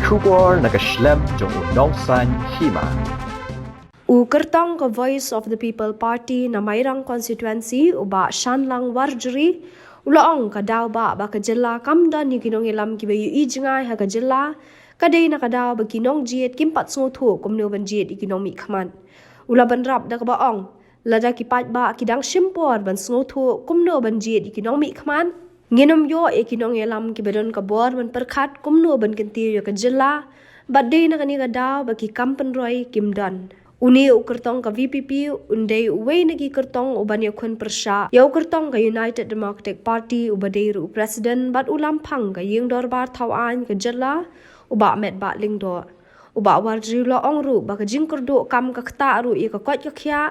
Shubor nakaslem jong unongsan hima. Kertong ke Voice of the People Party na Mairang constituency uba Shanlang Warjuri ulaong kadaw ba kajela kamda ni kinong ilam kibayu ijngai ha kajela kadai na kadaw ba kinong jiet kimpat sngotu kumno ban jiet ikinong mi khaman ula ban rap da kabaong lada kipat ba kidang shimpor ban sngotu kumno ban jiet ikinong mi khaman nginom yo ikinong ilam kibadon kabor ban perkhat kumno ban kentir yo kajela badai na kani kadaw ba ki kampen roy kimdan Uni kertong ka VPP undai uway nagi kertong uban yakun persya yau kertong ka United Democratic Party ubadai ru president bat ulam pang ka ying dorbar thawan ka jala uba met ba lingdo uba warji lo ong ru ba ka jing kerdo kam ka khta ru i ka kwat ka khya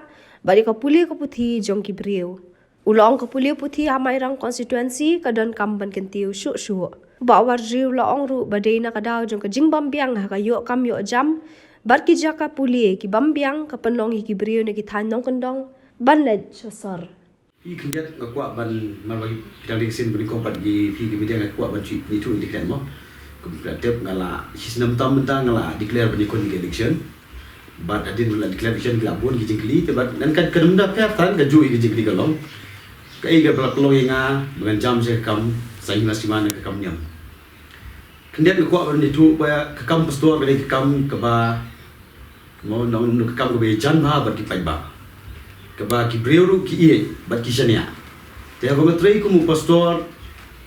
ba ka puli ka puthi jong ki briu ulong ka puli puthi Amairang constituency ka don kam ban kentiu shu shu uba warji lo ong ru badai na ka daw jong ka jing bambiang ha ka yo kam yo jam Barki jaka puli ki bambiang ka penlong ki brio ne ki thanong kendong ban le chosor I kinjat ngakwa ban malwagi pidang dingsin beri kompat gi pi media ngakwa ban chi ni tu indikren mo kompletep ngala sistem tam bentang ngala declare ban ikon election bat adin ngala declare election glabon gi jingli te bat nan kan kedunda pep tan ga ju gi jingli galong kai ga blak lo inga dengan jam se kam sai masimana ke kam nyam kinjat ngakwa ban itu ba ke kam pastor ban ke kam ke ba mo nong kam ke jan ba bat ki pai ba ke ba ki breuru ki ie bat ki shania te ha ba trei ku mu pastor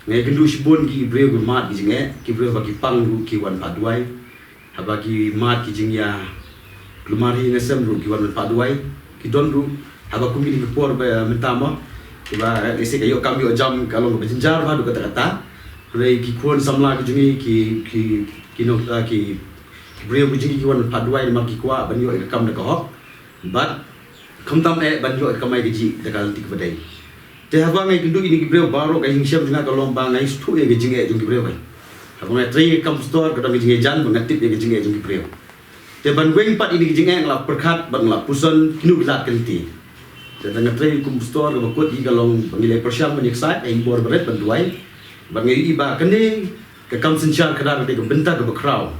ngai kendu shibon ki breu mat ki jinge ki breu ba ki pang ru ki wan paduai ha ba ki mat ki jing ya lumari ngesem ru ki wan paduai ki don ru ha ba ku mi ni por ba mentama ke ba ese kayo kam yo jam kalong ba jinjar ba du kata kata rei ki kuon samla ki jingi ki no ki breu ki jingi ki wan paduai ma ki kwa ban yo kam de ko but kamtam ban yo kamai gi dakal tik badai te haba ngai kindu ini gibreu baro kai hingsiam jinga kalom ba ngai stu ye ginge jung gibreu kai haba ngai tri kam store kadang ginge jan bangatip ye ginge jung gibreu te ban weng pat ini ginge ngla perkhat bang la puson kinu gilat kelti te tanga tri kum store ba kot gi kalong bangile persiam ban excited ai bor beret ban duai ban ngai iba kene ke kam sinchar kadar te ke benta ke crowd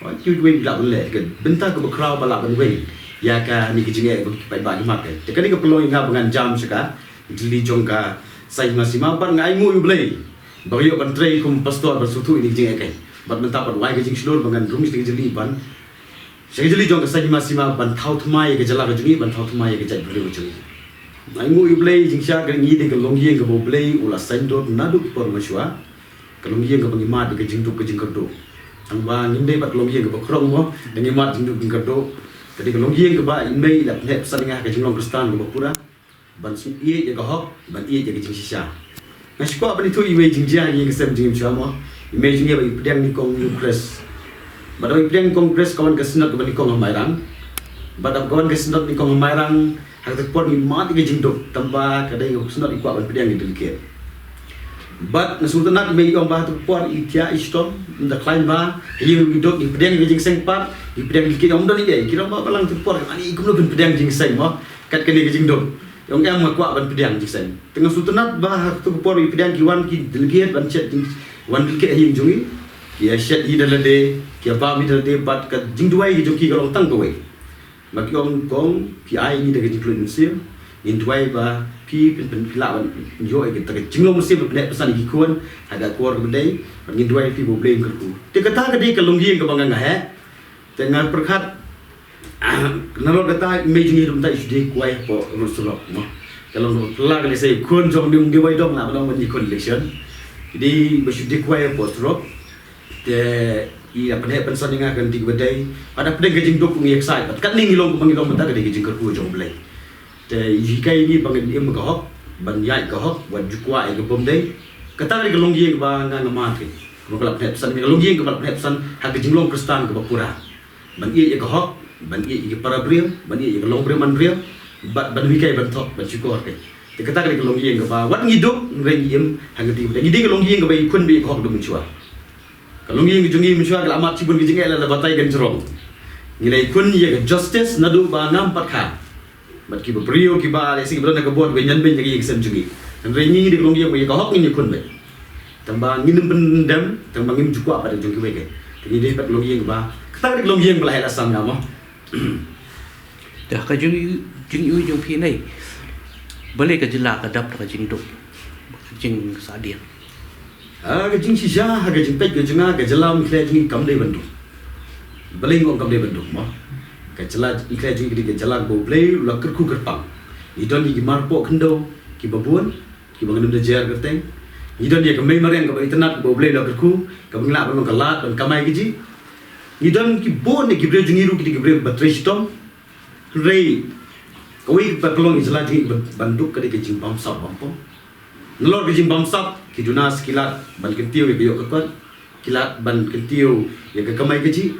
oi tu weng la ban le ke benta ke crowd ba la ban weng ya ka ni ginge bai ba ni mak te kene ke peloi nga bangan jam seka Jili jongka sai masima ban ngai mu yublei bagyo ban trei kum pastor bersutu ini jing ekai bat menta bat wai gajing slur bangan rumis ni jili ban sai jili jongka sai masima ban thau thmai ge jala ga jungi ban thau thmai ge jai bule jungi ngai mu yublei jing sha ga ngi de ga longye ga bo blei ula sain dot nadu por maswa ga longye ga bangi ma de ga jing duk ga jing kerdo ang ba nginde bat longye ga ba krong mo dengi ma jing duk ga kerdo kadi ga longye ga ba inmei la net saninga ga jing long kristan ga pura ban ie je hok ban ie je jing sisa na shko ban itu iwe jing jia ye kesem jing chamo image ni ba ipdang ni kong kongres ba da ipdang kongres kawan kesnot ban ni kong Amairang ba da kawan kesnot ni kong Amairang hak tak por ni mat ge jing dok tamba kadai kesnot ikwa ban pdang ni delicate but na sultanat me yom ba tak por itia istom da klein ba ye dok ipdang ge jing seng par ipdang ni ki om don ni kira ba balang tak por ani ikum ban pdang jing seng mo kat kene ge jing dok yang makwa ban pediang jisen tengah sultanat bah tu por pediang kiwan ki delegate ban chat wan delegate hing jungi ki shat i dalade ki ba mi dalade bat ka jingduai ki joki kalong tang ko we mak yom kong pi ai ni de include sim in duai ba pi pen pila ban yo e ta jinglong sim ne pesan ki kuan ada kor bedai ban ngin duai pi bo blame kerku te kata ka de kalong gi ka banga he tengah perkhat Nalo kata image ni rumta isde kuai po rusulok mo kalau pelag le sei kun jong ding di wai dong la belong di collection jadi beside kuai po strok te I apa ne pensan ninga kan di bedai pada pedeng gajing dok ngi excited kat ning ilong mangilong mata gade gajing kerku jong blai te jikai ni bang im ka hok ban yai ka hok wan jukwa e gobom dei kata ga long yeng ba nga ma ke ko kala ne pesan ni long yeng ka ne pesan ha gajing long kristan ka pura ban ye ka hok ban ye para brio ban ye long brio man brio ban wikai ban thok ban chukor ke te kata ga long yeng ka ba wat ngi dok reng yem hang ti de ngi long yeng ka ba kun bi ko hok dum chua kalong yeng jungi mishwa ga amat chibun gi jinga la batai gan jerong ngilai kun ye justice nadu ba ngam pakha bat ki brio ki ba le sing bro na ka bot be nyan ben gi sem jungi reng ni de long yeng ba ka hok ni kun be tamba ngin pendam tamba ngim jukwa pada jungi be ke Ini dia pat long yeng ba. Kita dik long yeng belai asam ngamo. Dah ka jing yu jong phi nei. Balik ka jila ka dap ka jing duk. Jing sadian. Ke jing sisa, ke jing pek, ke jing ke jelam ikhle jing kam dei bandu. Balik ngom kam dei bandu mo. Ke jela ikhle jing ke jelam bo blei la kerku kerpang. Idon ni marpo kendo ki babun ki bangun de jar kerteng. Idon dia ke mai mariang ke internet bo blei la kerku ke bangla bang kalat ban kamai giji. Idon ki bon ni ki bre jing iru ki bre batre sitom. Rei koi pelong isla jing banduk ke jing bam sap bampo. Ngelor ke jing bam sap ki dunas kilat ban kentiu ke yok kwat kilat ban kentiu ya ke kamai giji.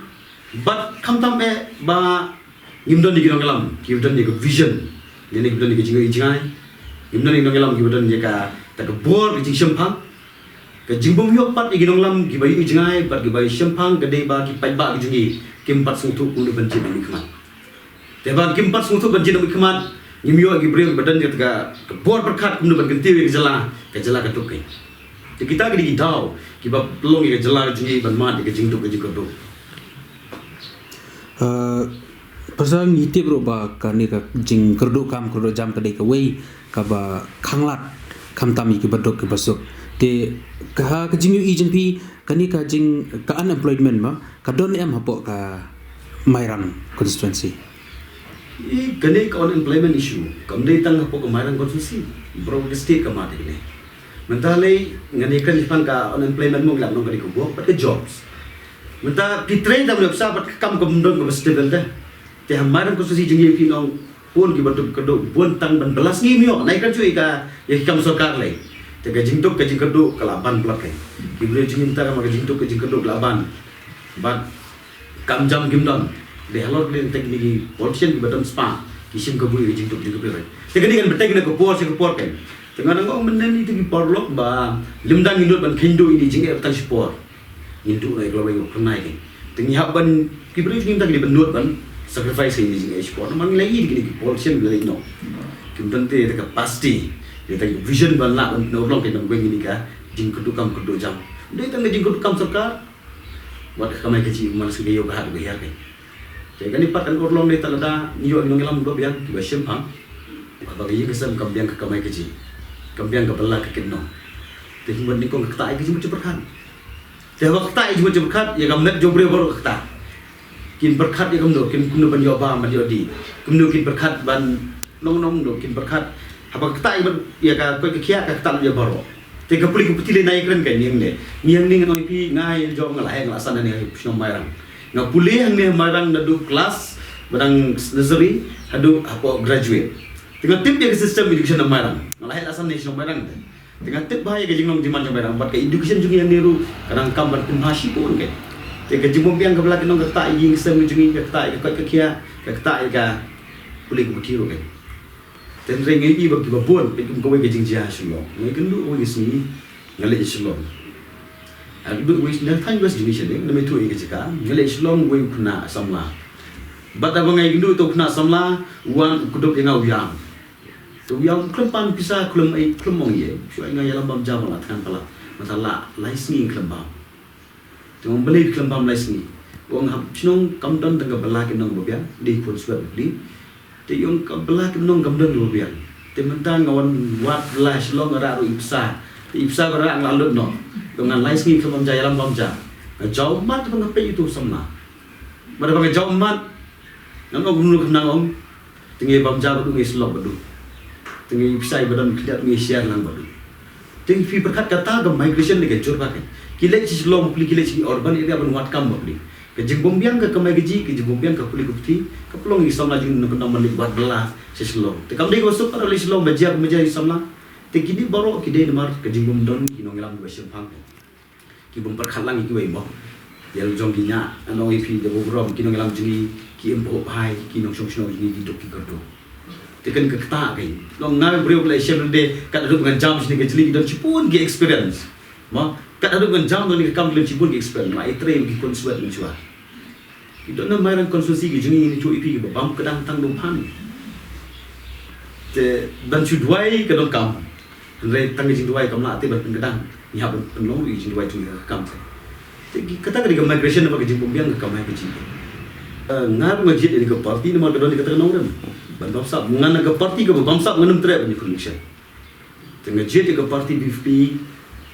But kam tam ba ngimdon ni ginong lam ki udon ni ke vision. Ini kita ni kecing ijai, kita ni nonglam kita ni ka tak bor kecing sempang, ke jimbom yok pat igi nonglam kita bayi ijai, pat kita bayi sempang, kedai ba kita pai ba kecing kimpat sungtu kundu benci dan nikmat. Teba kimpat sungtu benci dan nikmat, imyo igi beri badan kita ka bor berkat kundu berganti ke jela ketukai. Jadi kita kini tahu kita pelong ke jela kecing bermat kecing tu kecing tu. Pasal ngiti bro ba kani ka jing kerdo jam kadai ka wei ka ba khanglat kham tami ki badok ki basuk te ka jing yu ijin pi kani ka jing ka unemployment ma ka don em hapo ka Mairang constituency kani ka unemployment issue kam dei tang hapo ka Mairang constituency bro ke state ka mate ni mentale ngani kan pan ka unemployment mo nglam nong kani ko bo pat ka jobs menta pitrain dam lop sa pat kam dong ka stable dah. Teh Mairang konstitusi jengi kinong pun kibatuk keduk pun tang ban belas ngimyo naik kan cuy ka ya kam sokar lai te ka jingtuk ka jingkeduk kelaban plak kai kibre jingin ta ka jingtuk ka jingkeduk kelaban bat kam jam gimdon de halor den tekniki politician kibatam spa kisim ka bui jingtuk jingkeduk te kani kan betek na ko por se ko por kan te ngana ngong menen itu ki porlok ba limdang indut ban khindu ini jinge tan sport indu nai lo bayo kenai kan te ngihap ban kibre jingin ta ki benut ban sacrifice ini juga sport. Memang lagi di politician lagi no. Kemudian tu kita pasti dia tadi vision balak untuk orang kita buat ini kah jingkudu kam kudu jam. Dia tengah jingkudu kam serkar. Buat kami kecil mana sebagai yoga hari biar kan. Jadi kan ipat kan orang dia tak ada niat orang dalam dua biang kita sempang. Bagi yang kesem kambiang ke kami kecil. Kambiang ke balak ke keno. Tapi kemudian kau ketai kecil macam berkat. Tapi ketai macam berkat ya kamu nak jombre baru ketai. Kin berkat ya kamu kin kuno ban yoba ban yodi kuno kin berkat ban nong do kin berkat apa kita ban ya ka koi kia ka tan ya baro te ka puli ku putile naik ren kan niang ni ngai pi ngai jo ngalai ngalasan ni psno Mairang nga puli ang ni Mairang nadu kelas barang nursery hadu apa graduate tengah tip ya sistem education ng Mairang ngalai alasan ni psno Mairang tengah tip bahaya ka jingnong diman ng Mairang bat ka education juga yang niru kadang kamban pinhashi pun kan. Jika jumpa yang kebelah kenong ketak yang semujungi ketak ke kia ketak ka boleh kubutiru kan. Dan ring ini bagi babon pekum kowe ke jingjia shalom. Ngai kendu kowe sini ngale shalom. Aku wis nak tanya wis jenis ni nama tu ke jika ngale shalom kowe kena samla. Bata bangai kendu tu kena samla uang kuduk yang awam. Tu yang kelempang bisa kelem kelemong ye. Syu ngai dalam bam jawab lah kan pala. Masalah laisni kelempang. Tengok beli kelempam lais ni. Wong hap cnong kamdan tengah belah kenong bebian di pun suat beli. Te yung belah kenong kamdan bebian. Te mentang ngawan wat belah selong ara ru ipsa. Te ipsa ara nglalut no. Dengan lais ni kelempam jaya lam bamja. Jauh mat pengape itu sama. Pada pangai jauh mat. Nang gumnu kenang om. Tengi bamja badu ngi selong badu. Tengi ipsa badan kidat ngi siar lang badu. Tengi fi berkat kata ke migration ni ke jur pakai. Kilek si selom puli kilek si urban area ban wat kam beli. Ke jengombiang ke kemai gaji ke jengombiang ke puli kupti ke pelong Islam lagi nak malik buat belah si selom. Te kam dei masuk pada selom bajak meja Islam lah. Te kini baru kidai nemar ke jengom don kinong ngelam dua sempang. Ki bom perkhalang iki wei mo. Yang jong ginya anong ipi de bogrom kinong ngelam juni ki empo hai kinong song juni di dok ki kerdo. Te kan ke kata kai. Long ngai brio play share de kat duduk dengan jam sini ke jeli dan cipun ki experience. Mo kat ada dengan jam ni kam dalam cibun ke experience mai train ki konsuat ni cua kita nak Mairang konstitusi ki juni ni cui pi ke bam kedang tang dong pan te dan cu duai ke dong kam re tang jing duai kam la te ban kedang ni ha ban long ri jing duai tu kam Kata ke migration apa ke pembiang ke kamai kecil. Ngar masjid ini ke parti nama kedon dikatakan orang. Bangsa mengan ke parti ke bangsa mengenam trap ni connection. Tengah jet ke parti BFP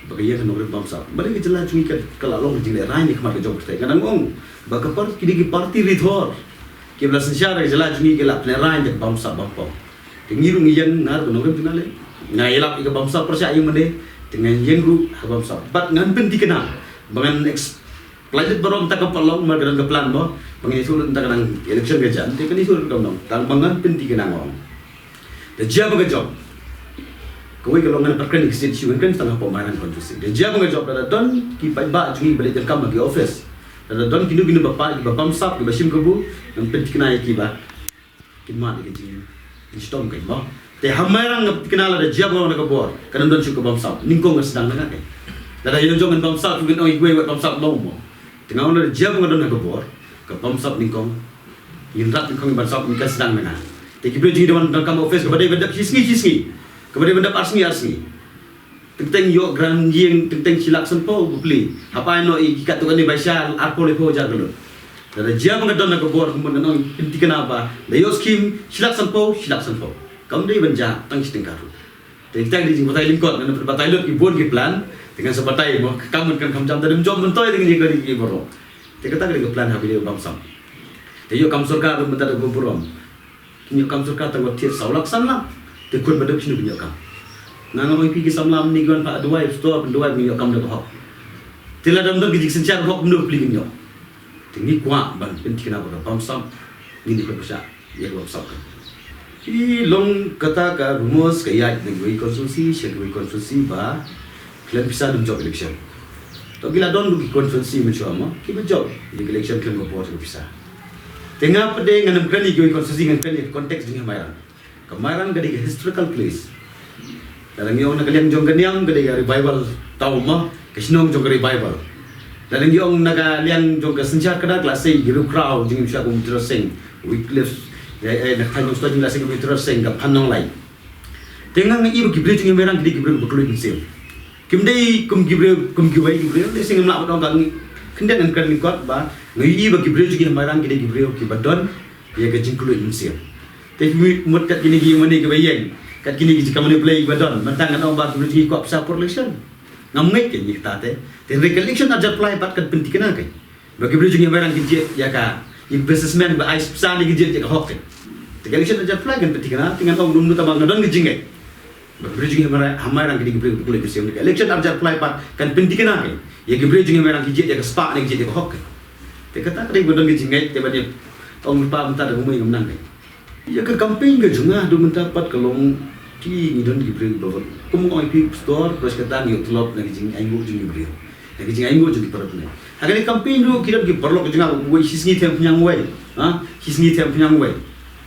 bagi yang orang bangsa. Balik ke jelas cumi kalau long jilai rai ni kemar ke job kita. Kadang orang bagi parti kini ke parti rithor. Ke belas sejarah jelas cumi ke lap rai je bangsa bangpau. Tengiru ngiyan ngar ke orang tinggal le. Ngailap ke bangsa percaya yang mana dengan yang ru bangsa. Bat ngan penting kena. Bangan pelajar baru tak kepalong mereka ke plan boh. Bangan isu tentang kadang election kerjaan. Tapi isu kadang tang bangan penting kena ngom. Dah jawab ke job. Kau kalau ngan perkara ni kesini siapa kan tengah pemahaman konstitusi. Dah jawab ke job. Dah don kipai ba cumi balik jangkam lagi office. Dah don kinu bapa msap di basim kebu. Yang penting kena ikiba. Kimat lagi cing. Instom kan boh. Teh hamarang kenal ada jawab orang ke bor. Kadang don cukup msap. Ningkong sedang dengar kan. Dah yang jangan bamsap tu kena gue buat bamsap lomo. Tengah orang jam ngadon nak bor, ke bamsap ningkong. Indrat ningkong bamsap ni sedang dengan. Tapi bila jadi dewan dalam office kepada benda kisni. Kepada benda arsni. Tentang yo grand yang tentang silak sempo beli. Apa yang ikat tu kan ni baca arpo lepo jar dulu. Dah jam ngadon nak bor kemudian inti kenapa? Dah yo skim silak sempo. Kamu dia benja tang setengah. Tapi kita di Batai Lingkot, dengan Batai Lut ibon ke plan dengan sebatai mau kamu kan kamu jam dalam jom mentoi dengan jika di boro. Kita kata ke plan habis dia bangsa. Tapi yo kamu surga tu bentar aku burom. Kini kamu surga tu buat tiap saulak samla. Tekun pada sini punya kamu. Nang mau pergi samla ni kan pak dua store dua punya kamu dah hok. Tila dalam tu gigi sencar hok benda beli punya. Tinggi kuat ban penting kenapa bangsa ni di perpusat ya bangsa. Long kata ka rumus kaya negeri konstitusi ba kalian bisa dum job election. To gila don buki konstitusi macam apa? Kita job di election kalian buat bisa. Tengah pada dengan kali negeri konstitusi dengan kali konteks dengan Mairang. Kemarin gadi historical place. Dalam yang nak kalian jong kaniang gadi revival tahu mah kesinong jong revival. Dalam yang nak kalian jong kesenjar kada kelas giru crowd jeng bisa terus sing Wycliffe nak tanya ustaz jelas saya terus sehingga pandang lain. Tengah ngai ibu gibre cuma merang gede gibre berkeluar pensil. Kimdei kum gibre dia sehingga melak orang kami kendak dengan kerana kuat bah ngai ibu gibre cuma merang gede gibre oke badon dia kecing keluar pensil. Tapi mut kat kini gini mana kebayang kat kini jika mana play badon mentang orang bah gibre cuma kuat pasal election. Ngamai kan ni kata teh. Tapi election aja play pat kat penting kena kan. Bagi gibre cuma merang gede ya ka. Yang businessman ba ais pesan lagi je hok. Tiga election aja flag kan penting kan tinggal orang dulu tabang ngadon ngejingai. Bridging hamai rang gidi gibre boleh bersih. Election aja flag kan penting kan. Ya gibre jing merang gidi ya spa ni gidi hok. Te kata kali ngadon ngejingai tiba dia orang lupa bentar rumai menang kan. Ya ke campaign ke junga do mendapat kalau ki ngadon gibre bawa. Kamu IP store terus kata ni telop nak jing ayu jing gibre. Nak jing ayu jing perut ni. Agar campaign dulu kita pergi perlu ke jangan way sisni tem punyang way, sisni tem punyang way.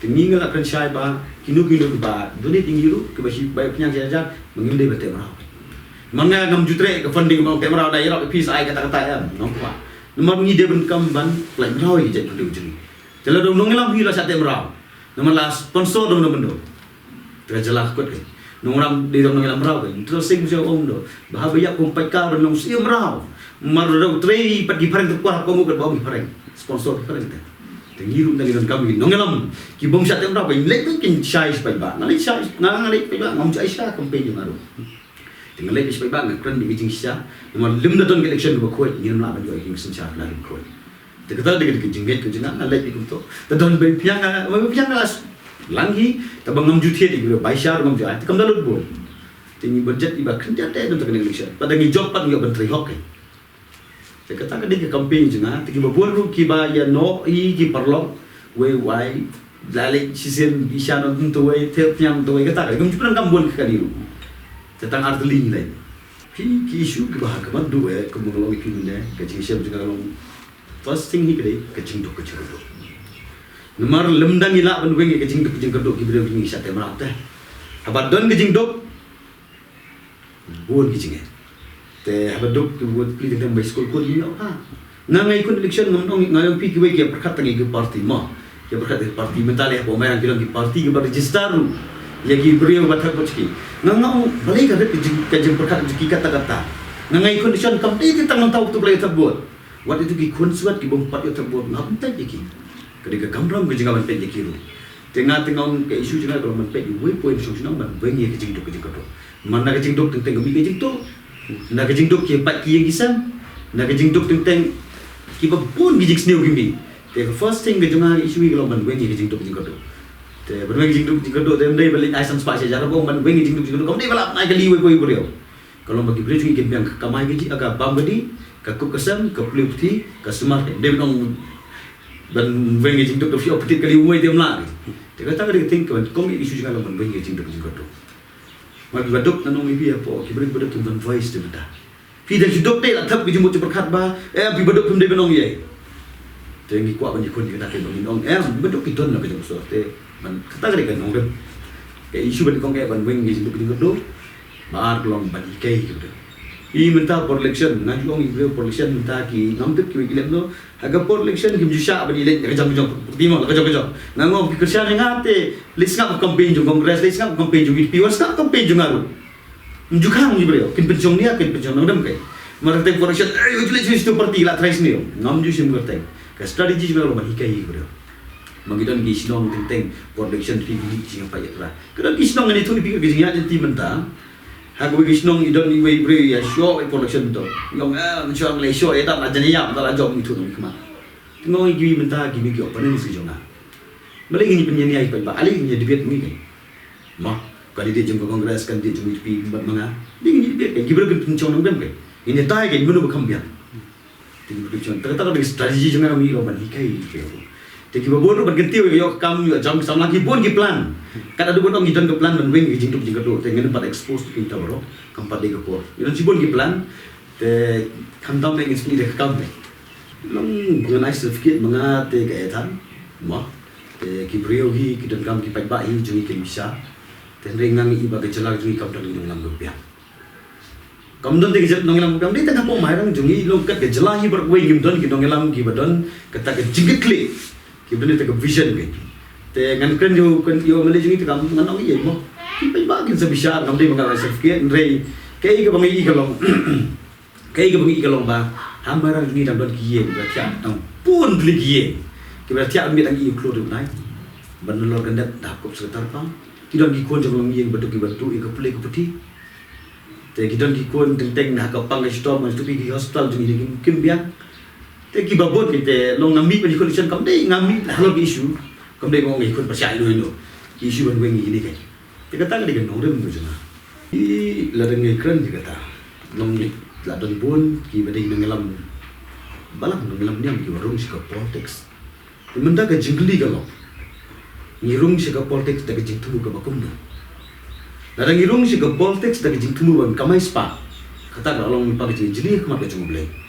Tinggal akan syai bah, kinu bah, dulu tinggi dulu ke basi baik punyang saja mengindai betul merau. Mana ngam jutre ke funding mau kamera dah irap piece ai kata-kata ya, nampak. Nomor ni dia benkam ban pelai merau je jadi dulu jadi. Kalau dong ngelam hila sate merau. Nomor lah sponsor dong bendo. Terjelas kuat ke. Nomor di dong ngelam merau ke. Terus sing saya om do. Bahagia kompai kau dan nong sia merau. Maru trei pergi pareng terkuat kamu ke bawah pareng sponsor pareng teh tengiru dengan kami nongelam ki bom sat berapa lek bikin syai sepai ba ngalek syai ngalek pe ba ngam syai sya campaign maru tinggal lek sepai ba ngakran di bijing sya nomor lim da don election ko kuat ni na ba jo ing sencha na lim kuat te kata de ke jingget ke jina ngalek ikum to ta don be piang las langhi ta bangam juthie di bai syar ngam ja te kam dalut bo tingi budget iba kerja teh untuk election pada ngi job pat ngi bentri hok. Saya katakan dia ke campaign juga, tiga bulan kiba ya no ki perlu, we lalek sisen bisa nonton tu we tiap yang tu we katakan, kamu cuma kambuan ke kaliru, tentang artiling lain. Ki isu kiba hakaman dua, kamu kalau ikut ni, kecing siapa juga kalau first thing ni kiri, kecing dok. Nomor lemdang ilak pendueng kecing dok kiba ni sate merau teh. Abad don kecing dok, buat kecingnya. Teh abaduk buat pilih dengan bicycle kod ni apa? Nangai ikut election ngomong pi kiwe ke perkat tangi ke parti mah. Ya perkat parti mentale apa merang bilang ke parti ke register ru. Ya ki beriau batak bocki. Ngangau balik ada ke perkat ki kata-kata. Nangai condition complete tang tahu tu boleh terbut. Wat itu ki konsuat ki bompat yo terbot ngam tak ki. Ketika kamram ke jangan pet ki ru. Tengah-tengah ke isu jangan kalau man pet we point solution man bengi ke jing dok ke jing mana ke jing dok tentang mi ke jing to. Na ke jing dok ki pat ki yang kisam. Na ke jing dok tentang ki ba pun ki jing sneu ki mi. The first thing ke jangan isu ki kalau man bengi ke jing dok to. Te bengi jing dok te ndai balik ai san spa sejarah bong man bengi jing dok kau ni balap naik kali we ko kalau bagi beri juga yang kamai gaji agak bambadi, kakuk kesam, kepulih putih, kesumar, dia bilang dan vengi jingdok tu siapa petit kali uai dia melari. Dia kata dia think kan, kau ni isu jangan lawan vengi jingdok tu. Magi baduk nanong ibi apa, kibrit baduk tu dan voice tu dah. Pi dan hidup dia tak bijimut berkat bah, pi baduk pun dia bilang ye. Tengi kuat banyak kon dia kata dia bilang, baduk kita nak kerja besar. Te, man kata dia kan orang. Isu baduk kau kayak vengi jingdok tu. Baar long bagi kay gitu. I minta for election, ngaji long i for election minta ki ngamdep ki kilem no. Aga for election ki jusha bani lek kejam-kejam timo kejam-kejam. Nango pikirsian ngate list ngap campaign jung kongres list ngap campaign jung pi was ngap campaign jung aru. Njukang ni bro, kin penjong ni kin penjong nang dem kay. Marate for election ujle tu parti la trais ni. Ngam ju sim gerteng. Ka strategy jung lo bani kay bro. Magidan ki sinong tenteng for election pi ni jing pa yatra. Kada ki sinong ni tu ni pikir ki jing ya ti menta. Aku bagi senang idon ni way beri ya show production tu. Yang macam le show eta nak jadi yang tak job itu tu kemana. Tengok ini minta gini kau panen si jona. Balik ini penyanyi ai pa ali ini debate ni kan. Mah kali dia jumpa kongres kan dia jumpa pi manga. Dia ini debate kan gibra kan pencong nang kan. Ini tai kan menu bekam biar. Tinggal pencong. Terkata ada strategi jangan kami lo bani kai kau. Jadi babon berganti yo kam yo jam sama lagi pun ki plan. Kan ada bodong gidan ke plan menwing ki jingtuk jingkado te ngene pat expose kita bro. Kampat de ko. Yo jibon ki plan te kandam de inspire de kam de. Long nice certificate mga te ka etan. Ma te ki brio hi ki dan kam ki pai ba hi jungi ki bisa. Te rengang i ba ke chala jungi kam dan ngam rupiah. Kam don te ki jep nongelam kam de tengah po mai rang jungi long kat ke jala hi ber wei gim don ki nongelam ki badon kata ke jingkle. Kita ni tak vision kan. Dengan kan yo Malaysia ni tak nganong iya mo. Kita bagin sa bisa ngam day mga certificate rei kay ka bangi ikalong. Kay ka bangi ikalong ba. Hambarang ni dan don kiye ba tia tang pun beli kiye. Kita tia mi tang i upload nai. Banulor kandat dakop sekitar pang. Kita gi kon jong ngi betuk ki bantu i ka play ka putih. Te kita gi kon tenteng na ka pang stop mas tu pi hospital jong ni kim biang. Tapi babot kita long ngambil pada condition kamu deh ngambil halo isu kamu deh ngomong ikut percaya lu itu isu yang begini kan kita kata dia kan orang tu cuma i ladang ikran dia kata long ladang pun kita deh ngelam balang ngelam ni ambil warung sih ke politics benda ke jingli kalau ngirung sih ke politics dah ke jingtu ke bakum dah ladang ngirung sih ke politics dah ke jingtu ban kamai spa kata kalau long pakai jingli kemat ke cuma beli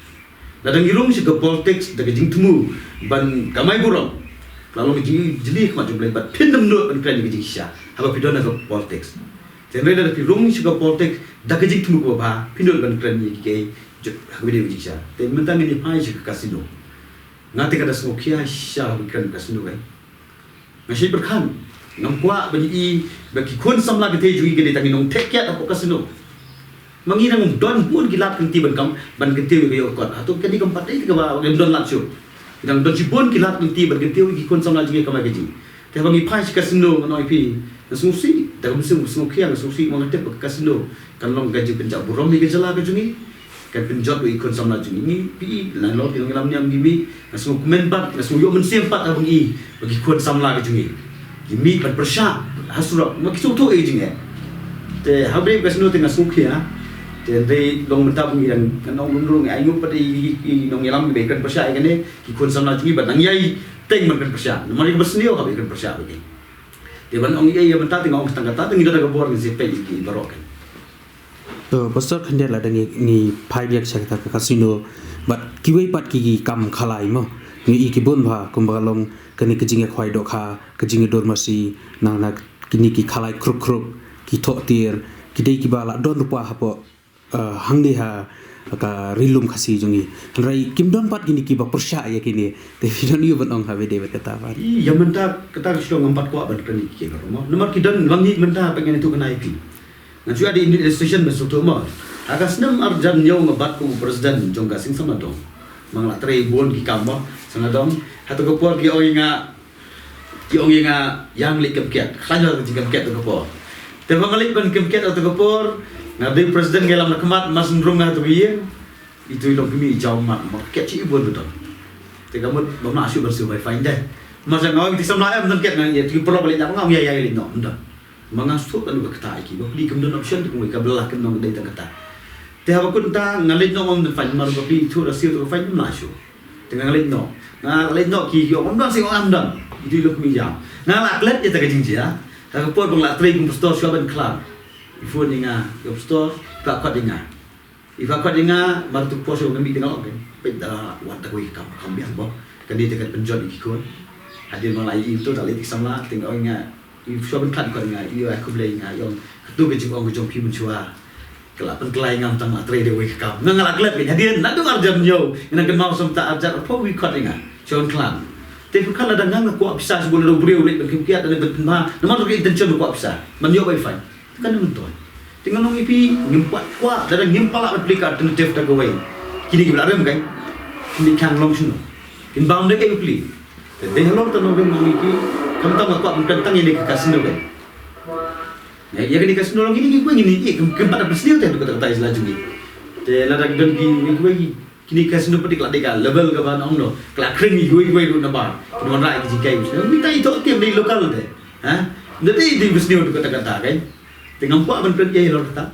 Dadang irung si ke politics daga jing temu ban kamai burong lalu jing jeli kemat jumlah bat pindem no ban kran jing sya haba pidona ke politics tenre da irung si ke politics daga jing temu ko ba pindol ban kran jing ke haba de jing sya te mentang ni pai si ke kasino ngati kada smokia sya haba kran kasino kai masih berkan ngam kwa ban i bagi kun samla ke te jugi ke tangi nong tekya apa kasino Menginang don pun gilap kenti ban kenti ke yo kot atau kenti keempat ini ke ba don langsung dan don cibon gilap kenti ban kenti ki kon samla jinge kamai gaji te bangi pai kasino noi pi susi da musim kiang susi mangate ke kasino kan long gaji penjak burom ni gejala ke jungi kan penjot we kon samla jingi ni pi lan lo ti ngelam nyam gimi nasu komen bat nasu yo mensim pat bangi bagi kon samla ke jungi gimi ban persya hasura makisu to e jinge te habre kasino tengah sukia Jadi long mentap ni dan kanong lundrung ayu pada nong yelam bekan persya kan ni kikun samla jungi bat nang yai teng bekan persya mari ke besnio ka bekan persya begini dia ban ong yai mentap tengok tangga ta teng ida bor ni sepe iki barokan to pastor khandel la dangi ni phai biak sakta ka kasino bat kiwei pat ki kam khalai mo ni iki bon bha kumbalong kani kijinge khwai do kha kijinge dormasi nang na kini ki khalai krup krup ki tho tir ki dei ki bala don rupa hapo hangde ha ka rilum khasi jungi rai kimdon pat gini ki ba persya ya kini te vidon yu banong ha bede kata par ya menta kata silo ngampat ko ban kan ki ka romo nomor kidan wangi menta pengen itu kena IP na juga di station besutu mo agas nem arjan yo ngabat ku presiden jong kasing sama dong mangla bon ki kambo sangadong hatu kapor ki onginga yang lik kemket khanya ki kemket to kapor te bangalik ban kemket to kapor ngade presiden gelam na kemat mas ndrung na to yin itu lo kimi jauh mat ket ci bon betul te gamut bama asu bersu wi find deh masa ngawang ti samla em ket nang ye ti perlu balik tak ngau ya li no nda mangasuk kan ba kata ki ba di kemdon option tu ka belah kan nang dei ta kata te ha kun ta ngalit no om find mar ba pi tu rasil to find na asu te ngalit no ki yo on sing am dan itu lo kimi jam ngala klet ye ta ka jingji ha ta ko por bang la tri kum store shop and club ifo ninga yo store ka ka dinga ifa ka dinga mar tu poso ngambi tengok kan peda wat ta koi kam biang bo kan dia dekat penjot ikon hadir malai itu tak lagi sama tengok ingat if shop and club ka dinga iyo aku beli ingat yang tu ke jong pi mencua kelap penkelai ngam tang la tri de wei kam ngala klet kan hadir nak dengar jam yo ina kan mau som ta ajar po wi ka dinga shop club tapi kalau ada nggak kuat bisa sebulan dua bulan ulit berkiat dan bertambah, nama tu intention kuat bisa, menjauh wifi, kan mentor. Tinggal nong ipi ngimpat kuat, dan ngimpal aplikat alternatif dah kawai. Kini kita ada kan, kini kan long sino, kini bound dek ipi. Tapi kalau tu nong ipi, kamu tahu kuat bukan tang yang dikasih kan. Ya kan dikasih nong ini gue gini, keempat apa sih tu kata Islam juga. Tapi lada kita gue kini kasino petik la deka level ka ban ong no kla kring gue ru na ba kini rai ki jikai minta itu tiap di lokal de ha ndati di bisni kata-kata kan tengam pa ban pen ye lor ta